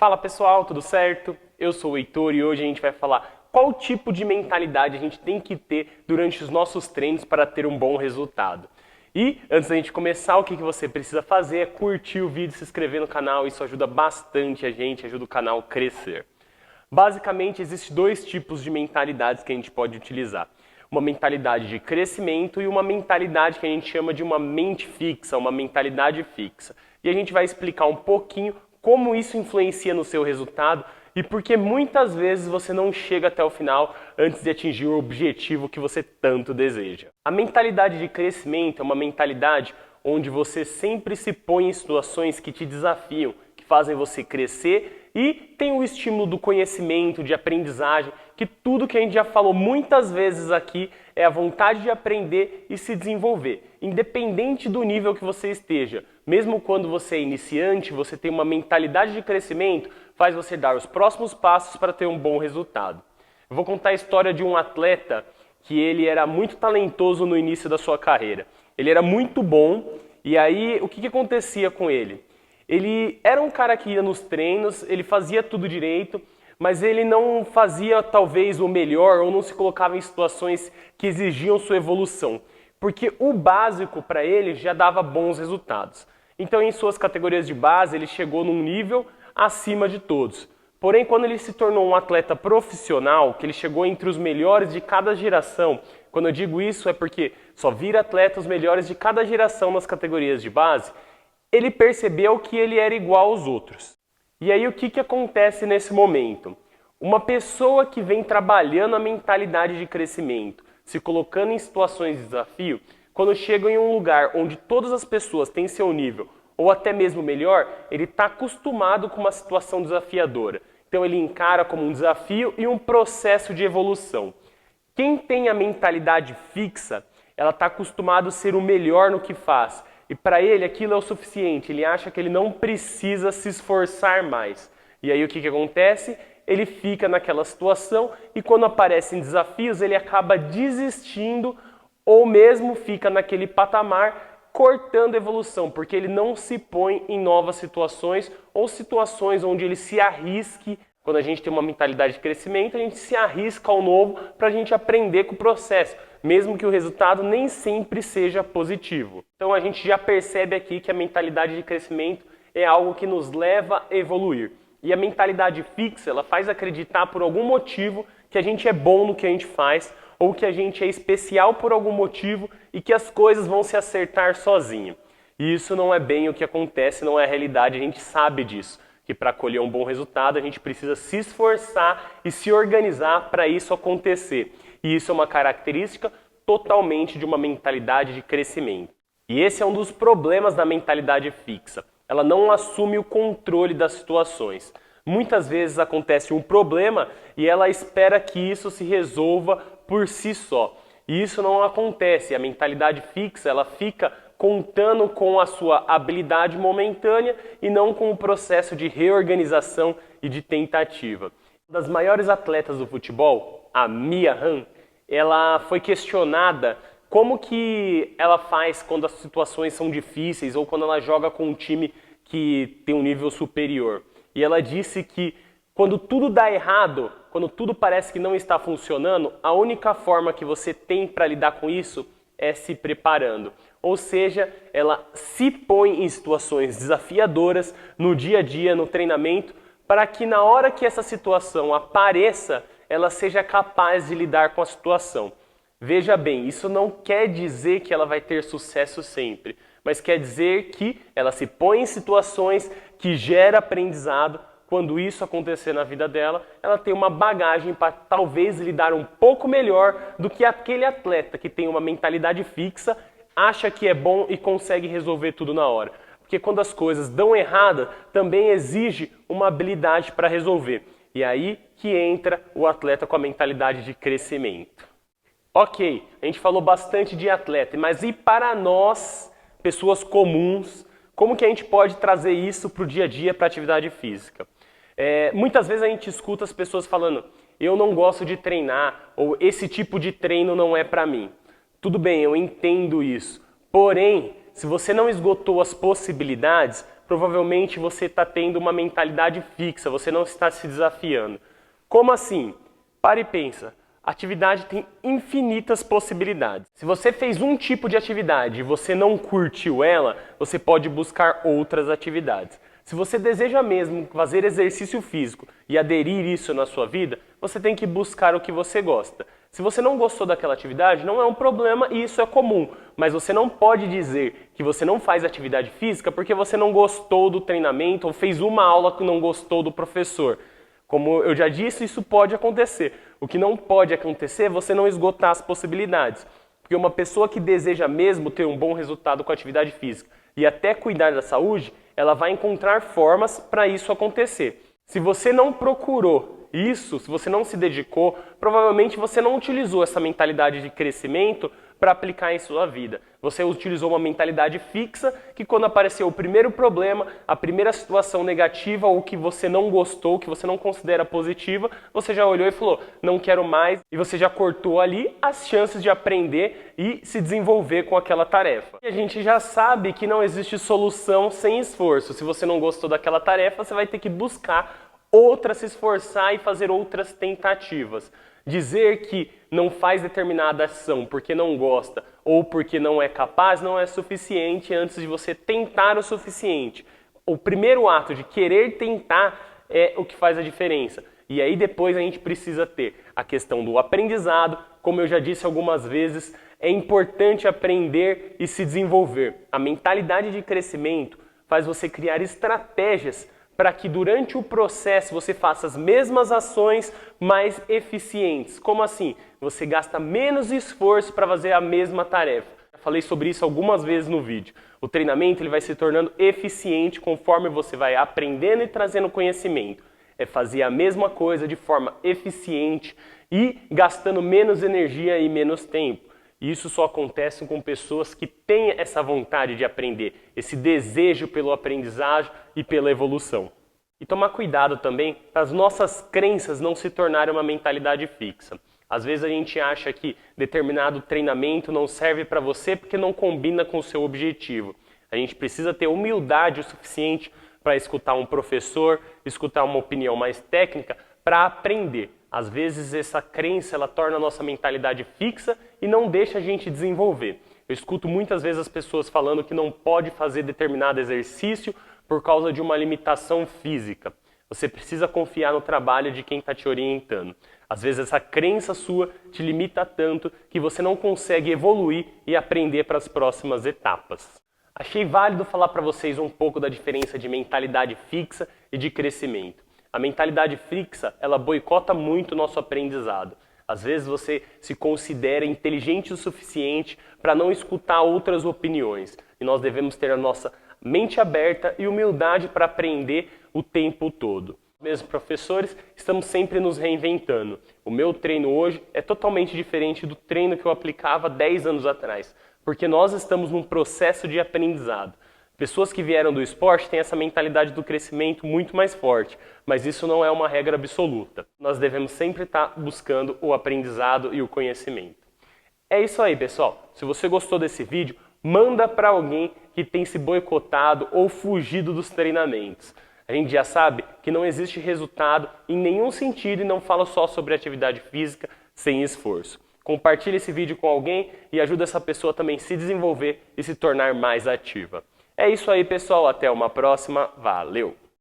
Fala pessoal, tudo certo? Eu sou o Heitor e hoje a gente vai falar qual tipo de mentalidade a gente tem que ter durante os nossos treinos para ter um bom resultado. E antes da gente começar, o que você precisa fazer é curtir o vídeo, se inscrever no canal, isso ajuda bastante a gente, ajuda o canal a crescer. Basicamente, existem dois tipos de mentalidades que a gente pode utilizar. Uma mentalidade de crescimento e uma mentalidade que a gente chama de uma mente fixa, uma mentalidade fixa. E a gente vai explicar um pouquinho como isso influencia no seu resultado e porque muitas vezes você não chega até o final antes de atingir o objetivo que você tanto deseja. A mentalidade de crescimento é uma mentalidade onde você sempre se põe em situações que te desafiam, que fazem você crescer e tem o estímulo do conhecimento, de aprendizagem, que tudo que a gente já falou muitas vezes aqui é a vontade de aprender e se desenvolver, independente do nível que você esteja. Mesmo quando você é iniciante, você tem uma mentalidade de crescimento, faz você dar os próximos passos para ter um bom resultado. Eu vou contar a história de um atleta que ele era muito talentoso no início da sua carreira. Ele era muito bom e aí o que acontecia com ele? Ele era um cara que ia nos treinos, ele fazia tudo direito, mas ele não fazia talvez o melhor ou não se colocava em situações que exigiam sua evolução, porque o básico para ele já dava bons resultados. Então em suas categorias de base ele chegou num nível acima de todos. Porém, quando ele se tornou um atleta profissional, que ele chegou entre os melhores de cada geração, quando eu digo isso é porque só vira atleta os melhores de cada geração nas categorias de base, ele percebeu que ele era igual aos outros. E aí o que acontece nesse momento? Uma pessoa que vem trabalhando a mentalidade de crescimento, se colocando em situações de desafio, quando chega em um lugar onde todas as pessoas têm seu nível, ou até mesmo melhor, ele está acostumado com uma situação desafiadora. Então ele encara como um desafio e um processo de evolução. Quem tem a mentalidade fixa, ela está acostumado a ser o melhor no que faz. E para ele aquilo é o suficiente, ele acha que ele não precisa se esforçar mais. E aí o que acontece? Ele fica naquela situação e quando aparecem desafios ele acaba desistindo ou mesmo fica naquele patamar cortando a evolução, porque ele não se põe em novas situações ou situações onde ele se arrisque. Quando a gente tem uma mentalidade de crescimento, a gente se arrisca ao novo para a gente aprender com o processo, mesmo que o resultado nem sempre seja positivo. Então a gente já percebe aqui que a mentalidade de crescimento é algo que nos leva a evoluir. E a mentalidade fixa, ela faz acreditar por algum motivo que a gente é bom no que a gente faz, ou que a gente é especial por algum motivo e que as coisas vão se acertar sozinho. E isso não é bem o que acontece, não é a realidade, a gente sabe disso. Que para colher um bom resultado a gente precisa se esforçar e se organizar para isso acontecer. E isso é uma característica totalmente de uma mentalidade de crescimento. E esse é um dos problemas da mentalidade fixa. Ela não assume o controle das situações. Muitas vezes acontece um problema e ela espera que isso se resolva por si só. E isso não acontece. A mentalidade fixa, ela fica contando com a sua habilidade momentânea e não com o processo de reorganização e de tentativa. Uma das maiores atletas do futebol, a Mia Hamm, ela foi questionada como que ela faz quando as situações são difíceis ou quando ela joga com um time que tem um nível superior. E ela disse que quando tudo dá errado, quando tudo parece que não está funcionando, a única forma que você tem para lidar com isso é se preparando. Ou seja, ela se põe em situações desafiadoras no dia a dia, no treinamento, para que na hora que essa situação apareça, ela seja capaz de lidar com a situação. Veja bem, isso não quer dizer que ela vai ter sucesso sempre, mas quer dizer que ela se põe em situações que gera aprendizado. Quando isso acontecer na vida dela, ela tem uma bagagem para talvez lidar um pouco melhor do que aquele atleta que tem uma mentalidade fixa, acha que é bom e consegue resolver tudo na hora. Porque quando as coisas dão errada, também exige uma habilidade para resolver. E aí que entra o atleta com a mentalidade de crescimento. Ok, a gente falou bastante de atleta, mas e para nós, pessoas comuns, como que a gente pode trazer isso para o dia a dia, para a atividade física? Muitas vezes a gente escuta as pessoas falando, eu não gosto de treinar, ou esse tipo de treino não é para mim. Tudo bem, eu entendo isso. Porém, se você não esgotou as possibilidades, provavelmente você está tendo uma mentalidade fixa, você não está se desafiando. Como assim? Para e pensa. A atividade tem infinitas possibilidades. Se você fez um tipo de atividade e você não curtiu ela, você pode buscar outras atividades. Se você deseja mesmo fazer exercício físico e aderir isso na sua vida, você tem que buscar o que você gosta. Se você não gostou daquela atividade, não é um problema e isso é comum, mas você não pode dizer que você não faz atividade física porque você não gostou do treinamento ou fez uma aula que não gostou do professor. Como eu já disse, isso pode acontecer. O que não pode acontecer é você não esgotar as possibilidades. Porque uma pessoa que deseja mesmo ter um bom resultado com a atividade física e até cuidar da saúde, ela vai encontrar formas para isso acontecer. Se você não procurou isso, se você não se dedicou, provavelmente você não utilizou essa mentalidade de crescimento para aplicar em sua vida. Você utilizou uma mentalidade fixa que quando apareceu o primeiro problema, a primeira situação negativa ou que você não gostou, que você não considera positiva, você já olhou e falou, não quero mais, e você já cortou ali as chances de aprender e se desenvolver com aquela tarefa. E a gente já sabe que não existe solução sem esforço. Se você não gostou daquela tarefa, você vai ter que buscar outra, se esforçar e fazer outras tentativas. Dizer que não faz determinada ação porque não gosta ou porque não é capaz não é suficiente antes de você tentar o suficiente. O primeiro ato de querer tentar é o que faz a diferença. E aí depois a gente precisa ter a questão do aprendizado. Como eu já disse algumas vezes, é importante aprender e se desenvolver. A mentalidade de crescimento faz você criar estratégias para que durante o processo você faça as mesmas ações mais eficientes. Como assim? Você gasta menos esforço para fazer a mesma tarefa. Já falei sobre isso algumas vezes no vídeo. O treinamento ele vai se tornando eficiente conforme você vai aprendendo e trazendo conhecimento. É fazer a mesma coisa de forma eficiente e gastando menos energia e menos tempo. Isso só acontece com pessoas que têm essa vontade de aprender, esse desejo pelo aprendizagem e pela evolução. E tomar cuidado também para as nossas crenças não se tornarem uma mentalidade fixa. Às vezes a gente acha que determinado treinamento não serve para você porque não combina com o seu objetivo. A gente precisa ter humildade o suficiente para escutar um professor, escutar uma opinião mais técnica para aprender. Às vezes essa crença ela torna a nossa mentalidade fixa e não deixa a gente desenvolver. Eu escuto muitas vezes as pessoas falando que não pode fazer determinado exercício por causa de uma limitação física. Você precisa confiar no trabalho de quem está te orientando. Às vezes essa crença sua te limita tanto que você não consegue evoluir e aprender para as próximas etapas. Achei válido falar para vocês um pouco da diferença de mentalidade fixa e de crescimento. A mentalidade fixa, ela boicota muito o nosso aprendizado. Às vezes você se considera inteligente o suficiente para não escutar outras opiniões. E nós devemos ter a nossa mente aberta e humildade para aprender o tempo todo. Mesmo professores, estamos sempre nos reinventando. O meu treino hoje é totalmente diferente do treino que eu aplicava 10 anos atrás, porque nós estamos num processo de aprendizado. Pessoas que vieram do esporte têm essa mentalidade do crescimento muito mais forte, mas isso não é uma regra absoluta. Nós devemos sempre estar buscando o aprendizado e o conhecimento. É isso aí, pessoal. Se você gostou desse vídeo, manda para alguém que tem se boicotado ou fugido dos treinamentos. A gente já sabe que não existe resultado em nenhum sentido e não fala só sobre atividade física sem esforço. Compartilhe esse vídeo com alguém e ajude essa pessoa também a se desenvolver e se tornar mais ativa. É isso aí, pessoal. Até uma próxima. Valeu!